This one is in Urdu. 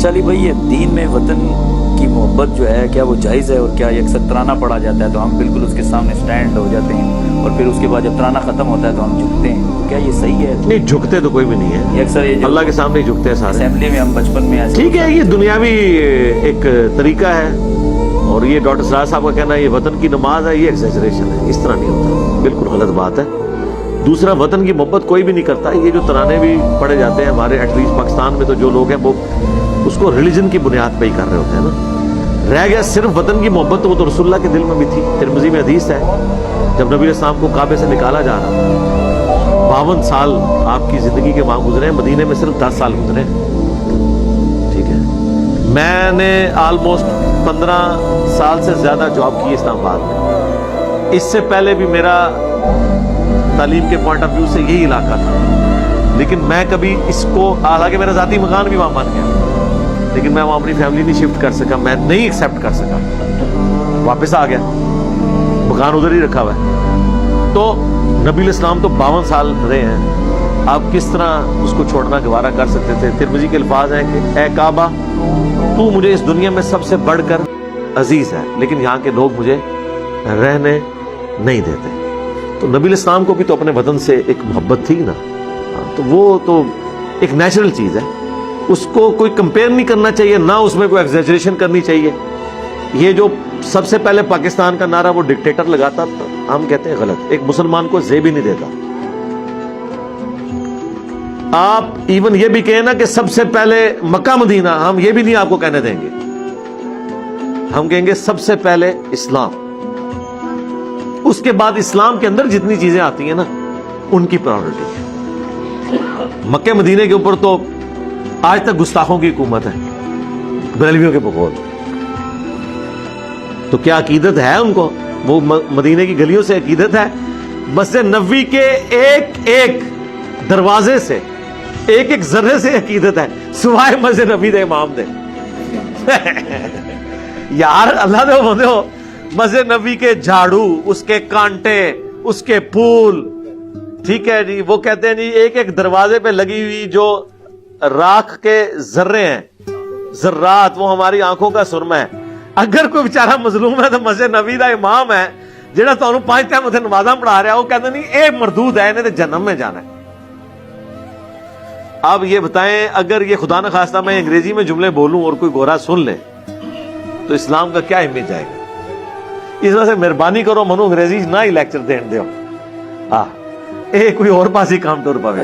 اچھا علی بھائی، یہ دین میں وطن کی محبت جو ہے کیا وہ جائز ہے؟ اور کیا یہ اکثر ترانہ پڑھا جاتا ہے تو ہم بالکل اس کے سامنے سٹینڈ ہو جاتے ہیں اور پھر اس کے بعد جب ترانہ ختم ہوتا ہے تو ہم جھکتے ہیں، تو کیا یہ صحیح ہے؟ نہیں، جھکتے تو کوئی بھی نہیں ہے، یہ اکثر یہ اللہ کے سامنے ہی جھکتے ہیں سارے۔ اسمبلی میں ہم بچپن میں ایسے ٹھیک ہے، یہ دنیاوی ایک طریقہ ہے، اور یہ ڈاکٹر سراج صاحب کا کہنا ہے یہ وطن کی نماز ہے، یہ ایگزیجریشن ہے، اس طرح نہیں ہوتا، بالکل غلط بات ہے۔ دوسرا، وطن کی محبت کوئی بھی نہیں کرتا۔ یہ جو ترانے بھی پڑھے جاتے ہیں ہمارے ایٹ لیسٹ پاکستان میں، تو جو لوگ ہیں وہ اس کو ریلیجن کی بنیاد پہ ہی کر رہے ہوتے ہیں نا۔ رہ گیا صرف وطن کی محبت، تو وہ تو رسول اللہ کے دل میں بھی تھی۔ ترمذی میں حدیث ہے، جب نبی علیہ السلام کو کعبے سے نکالا جا رہا، 52 سال آپ کی زندگی کے وہاں گزرے ہیں، مدینے میں صرف 10 سال گزرے ہیں، ٹھیک ہے۔ میں نے آلموسٹ 15 سال سے زیادہ جاب کی اسلام آباد میں۔ اس سے پہلے بھی میرا تعلیم کے پوائنٹ آف ویو سے یہی علاقہ تھا، لیکن میں کبھی اس کو، حالانکہ میرا ذاتی مکان بھی وہاں بن گیا، لیکن میں وہاں اپنی فیملی نہیں شفٹ کر سکا، میں نہیں ایکسیپٹ کر سکا، واپس آ گیا، مکان ادھر ہی رکھا ہوا ہے۔ تو نبی علیہ السلام تو 52 سال رہے ہیں، آپ کس طرح اس کو چھوڑنا گوارا کر سکتے تھے؟ ترمذی کے الفاظ ہیں کہ اے کعبہ، تو مجھے اس دنیا میں سب سے بڑھ کر عزیز ہے، لیکن یہاں کے لوگ مجھے رہنے نہیں دیتے۔ تو نبی علیہ السلام کو بھی تو اپنے وطن سے ایک محبت تھی نا، تو وہ تو ایک نیچرل چیز ہے، اس کو کوئی کمپیئر نہیں کرنا چاہیے، نہ اس میں کوئی ایگزیجریشن کرنی چاہیے۔ یہ جو سب سے پہلے پاکستان کا نعرہ وہ ڈکٹیٹر لگاتا تھا، ہم کہتے ہیں غلط، ایک مسلمان کو زیب ہی نہیں دیتا۔ آپ ایون یہ بھی کہیں نا کہ سب سے پہلے مکہ مدینہ، ہم یہ بھی نہیں آپ کو کہنے دیں گے، ہم کہیں گے سب سے پہلے اسلام، اس کے بعد اسلام کے اندر جتنی چیزیں آتی ہیں نا ان کی پرائورٹی ہے۔ مکہ مدینے کے اوپر تو آج تک گستاخوں کی حکومت ہے، بریلویوں کے بقول۔ تو کیا عقیدت ہے ان کو؟ وہ مدینے کی گلیوں سے عقیدت ہے؟ مسجد نبوی کے ایک ایک دروازے سے، ایک ایک ذرے سے عقیدت ہے، سوائے مسجد نبوی دے امام دے۔ یار اللہ دے بندے ہو، مسجد نبوی کے جھاڑو، اس کے کانٹے، اس کے پھول، ٹھیک ہے جی، وہ کہتے ہیں جی ایک ایک دروازے پہ لگی ہوئی جو راکھ کے ذرے ہیں، ذرات، وہ ہماری آنکھوں کا سرمہ ہے۔ اگر کوئی بیچارہ مظلوم ہے تو مسجد نبوی دا امام ہے جہاں تمہیں 5 ٹائم اتنے نمازاں پڑھا رہا ہے، وہ کہتے نہیں اے مردود ہے، انہیں تو جہنم میں جانا ہے۔ اب یہ بتائیں، اگر یہ خدا نہ خواستہ میں انگریزی میں جملے بولوں اور کوئی گورا سن لے تو اسلام کا کیا امیج آئے گا؟ اس وجہ سے مہربانی کرو منو انگریزی نہ ہی لیکچر دین دیو، ہاں اے کوئی اور پاسی کام ٹور پاوے۔